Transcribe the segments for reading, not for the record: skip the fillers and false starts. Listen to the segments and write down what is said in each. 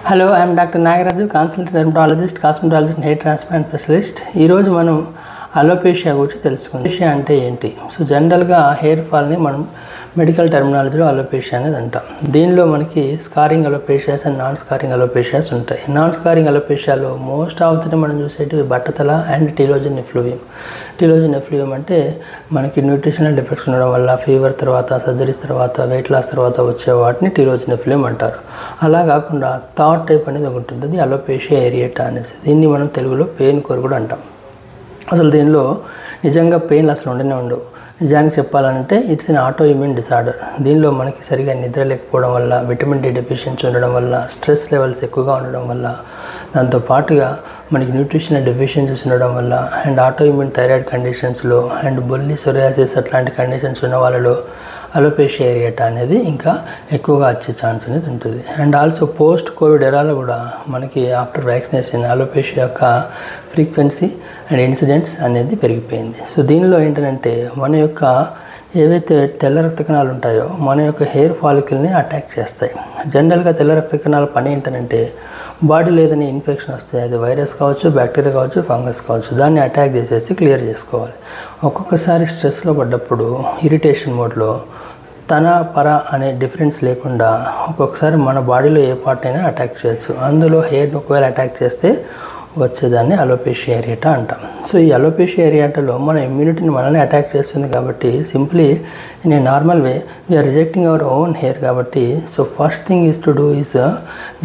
Hello, I am Dr. Nagaraju, consultant dermatologist, cosmetologist and hair transplant specialist. ఈ రోజు మనం alopecia గురించి తెలుసుకుందాం. అలోపేషియా అంటే ఏంటి? సో జనరల్గా హెయిర్ ఫాల్ని మనం మెడికల్ టర్మినాలజీలో అలోపేషియా అనేది అంటాం. దీనిలో మనకి scarring alopecias and non scarring alopecias ఉంటాయి. నాన్ స్కారింగ్ అలోపేషియాలో మోస్ట్ ఆఫ్ ది మనం చూసేటివి బట్టతల and telogen effluvium. Telogen effluvium అంటే మనకి న్యూట్రిషనల్ డిఫెక్ట్స్ ఉండడం వల్ల ఫీవర్ తర్వాత, సర్జరీస్ తర్వాత, వెయిట్ లాస్ తర్వాత వచ్చే వాటిని టీలోజన్ ఎఫ్లూవియం అంటారు. అలా కాకుండా థర్డ్ టైప్ అనేది ఒకటి ఉంటుంది, అది అలోపేషియా ఏరియేటా అనేసి. దీన్ని మనం తెలుగులో పెయిన్ కోర్ కూడా అంటాం. అసలు దీనిలో నిజంగా పెయిన్లు అసలు ఉండవు. నిజానికి చెప్పాలంటే it's an auto immune disorder. దీనిలో మనకి సరిగా నిద్ర లేకపోవడం వల్ల, విటమిన్ డి డెఫిషియన్సీ ఉండడం వల్ల, స్ట్రెస్ లెవెల్స్ ఎక్కువగా ఉండడం వల్ల, దాంతో పాటుగా మనకి న్యూట్రిషనల్ డెఫిషియన్సీస్ ఉండడం వల్ల అండ్ ఆటో ఇమ్యూన్ థైరాయిడ్ కండిషన్స్లో అండ్ బొల్లి సొరియాసిస్ అట్లాంటి కండిషన్స్ ఉన్న వాళ్ళలో అలోపేషియా ఏరియేటా అనేది ఇంకా ఎక్కువగా వచ్చే ఛాన్స్ అనేది ఉంటుంది. అండ్ ఆల్సో పోస్ట్ కోవిడ్ ఎరాలో కూడా మనకి ఆఫ్టర్ వ్యాక్సినేషన్ అలోపేషియా యొక్క ఫ్రీక్వెన్సీ అండ్ ఇన్సిడెంట్స్ అనేది పెరిగిపోయింది. సో దీనిలో ఏంటంటే మన యొక్క ఏవైతే తెల్ల రక్త కణాలు ఉంటాయో మన యొక్క హెయిర్ ఫాలికల్ని అటాక్ చేస్తాయి. జనరల్గా తెల్ల రక్త కణాల పని ఏంటంటే బాడీలో ఏదైనా ఇన్ఫెక్షన్ వస్తే అది వైరస్ కావచ్చు, బ్యాక్టీరియా కావచ్చు, ఫంగస్ కావచ్చు, దాన్ని అటాక్ చేసేసి క్లియర్ చేసుకోవాలి. ఒక్కొక్కసారి స్ట్రెస్లో పడ్డప్పుడు ఇరిటేషన్ మోడ్లో తన పర అనే డిఫరెన్స్ లేకుండా ఒక్కొక్కసారి మన బాడీలో ఏ పార్ట్ అయినా అటాక్ చేయొచ్చు. అందులో హెయిర్ని ఒకవేళ అటాక్ చేస్తే వచ్చేదాన్ని అలోపేషియా ఏరియేటా అంటాం. సో ఈ అలోపేషియా ఏరియేటాలో మన ఇమ్యూనిటీని మనల్ని అటాక్ చేస్తుంది కాబట్టి simply in a normal way we are rejecting our own hair కాబట్టి so first thing is to do is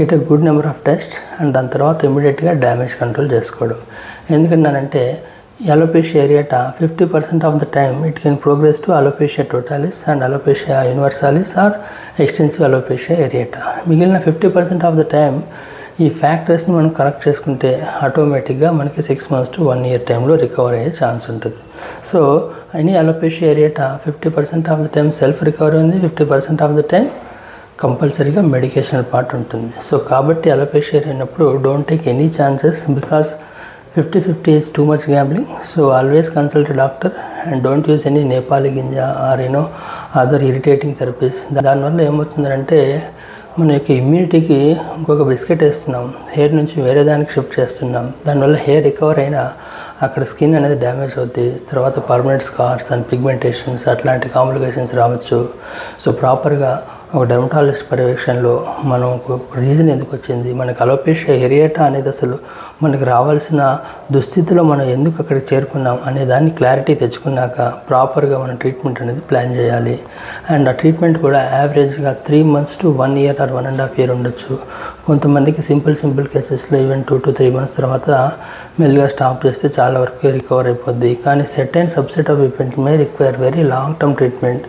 get a good number of test and దాని తర్వాత ఇమీడియట్గా డ్యామేజ్ కంట్రోల్ చేసుకోవడం. ఎందుకంటానంటే alopecia areata 50% of the time it can progress to alopecia totalis and alopecia universalis or extensive alopecia areata. మిగిలిన 50% of the time ఈ ఫ్యాక్టర్స్ని మనం correct చేసుకుంటే ఆటోమేటిక్గా మనకి 6 months to 1 year టైంలో రికవర్ అయ్యే ఛాన్స్ ఉంటుంది. So any alopecia areata 50% of the time self recovery ఉంది, 50% ఆఫ్ ద టైం కంపల్సరీగా మెడికేషన్ పార్ట్ ఉంటుంది. సో కాబట్టి అలోపేషియా అయినప్పుడు don't take any chances because 50-50 is too much gambling. So always consult a doctor and don't use any Nepali ginja or other irritating therapies. దానివల్ల ఏమవుతుందంటే మన యొక్క ఇమ్యూనిటీకి ఇంకొక biscuit వేస్తున్నాం, హెయిర్ నుంచి వేరే దానికి షిఫ్ట్ చేస్తున్నాం. దానివల్ల హెయిర్ రికవర్ అయినా అక్కడ స్కిన్ అనేది డ్యామేజ్ అవుతుంది. తర్వాత పర్మనెంట్ స్కార్స్ అండ్ పిగ్మెంటేషన్స్ అట్లాంటి కాంప్లికేషన్స్ రావచ్చు. సో ప్రాపర్గా ఒక డెర్మటాలజిస్ట్ పర్యవేక్షణలో మనం ఒక రీజన్ ఎందుకు వచ్చింది, మనకు అలోపేషియా ఏరియేటా అనేది అసలు మనకు రావాల్సిన దుస్థితిలో మనం ఎందుకు అక్కడికి చేరుకున్నాం అనే దాన్ని క్లారిటీ తెచ్చుకున్నాక ప్రాపర్గా మనం ట్రీట్మెంట్ అనేది ప్లాన్ చేయాలి. అండ్ ఆ ట్రీట్మెంట్ కూడా యావరేజ్గా 3 months to 1 year or 1.5 year ఉండొచ్చు. కొంతమందికి సింపుల్ కేసెస్లో ఈవెన్ 2 to 3 months తర్వాత మెల్లిగా స్టాప్ చేస్తే చాలా వరకు రికవర్ అయిపోద్ది. కానీ set and subset of event may require very long term treatment,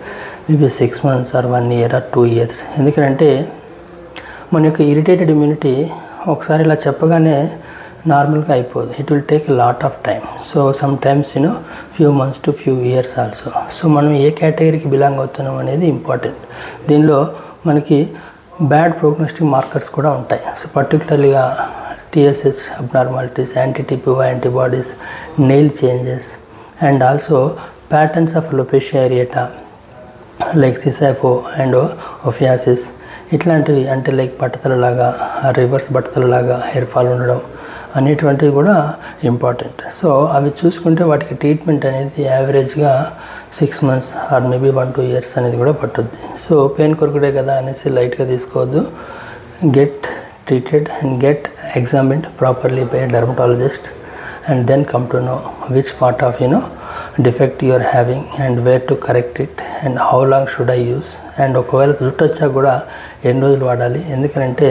maybe 6 months or 1 year or 2 years. ఎందుకంటే మన యొక్క ఇరిటేటెడ్ ఇమ్యూనిటీ ఒకసారి ఇలా చెప్పగానే నార్మల్గా అయిపోదు. It will take a lot of time. So some times few months to few years also. So మనం ఏ కేటగిరీకి బిలాంగ్ అవుతున్నాం అనేది ఇంపార్టెంట్. దీనిలో మనకి బ్యాడ్ ప్రోగ్నోస్టిక్ మార్కర్స్ కూడా ఉంటాయి. సో పర్టికులర్లీగా TSH అబ్నార్మాలిటీస్, యాంటీ-TPY antibodies, nail changes and also patterns of alopecia areata like sisaipho and ophiasis ఇట్లాంటివి, అంటే లైక్ బట్టతలలాగా, రివర్స్ బట్టతలలాగా హెయిర్ ఫాల్ ఉండడం అనేటువంటివి కూడా ఇంపార్టెంట్. సో అవి చూసుకుంటే వాటికి ట్రీట్మెంట్ అనేది యావరేజ్గా 6 months ఆర్ మేబీ 1-2 years అనేది కూడా పట్టుద్ది. సో పెయిన్ కొరకుడే కదా అనేసి లైట్గా తీసుకోవద్దు. Get treated and get examined properly by dermatologist and then come to know which part of defect you are having and where to correct it and how long should I use. And ఒకవేళ జుట్టు వచ్చాక కూడా ఎన్ని రోజులు వాడాలి, ఎందుకంటే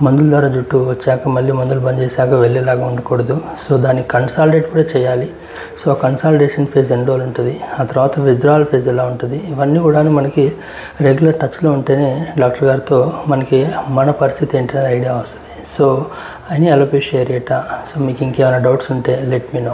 మందుల ద్వారా జుట్టు వచ్చాక మళ్ళీ మందులు బంద్ చేశాక వెళ్ళేలాగా ఉండకూడదు. సో దాన్ని కన్సాలిడేట్ కూడా చేయాలి. సో కన్సాలిడేషన్ ఫేజ్ ఎన్ని రోజులు ఉంటుంది, ఆ తర్వాత విత్డ్రావల్ ఫేజ్ ఎలా ఉంటుంది, ఇవన్నీ కూడా మనకి రెగ్యులర్ టచ్లో ఉంటేనే డాక్టర్ గారితో మనకి మన పరిస్థితి ఏంటనేది ఐడియా వస్తుంది. So any alopecia areata. So మీకు ఇంకేమైనా డౌట్స్ ఉంటే లెట్ మీ నో.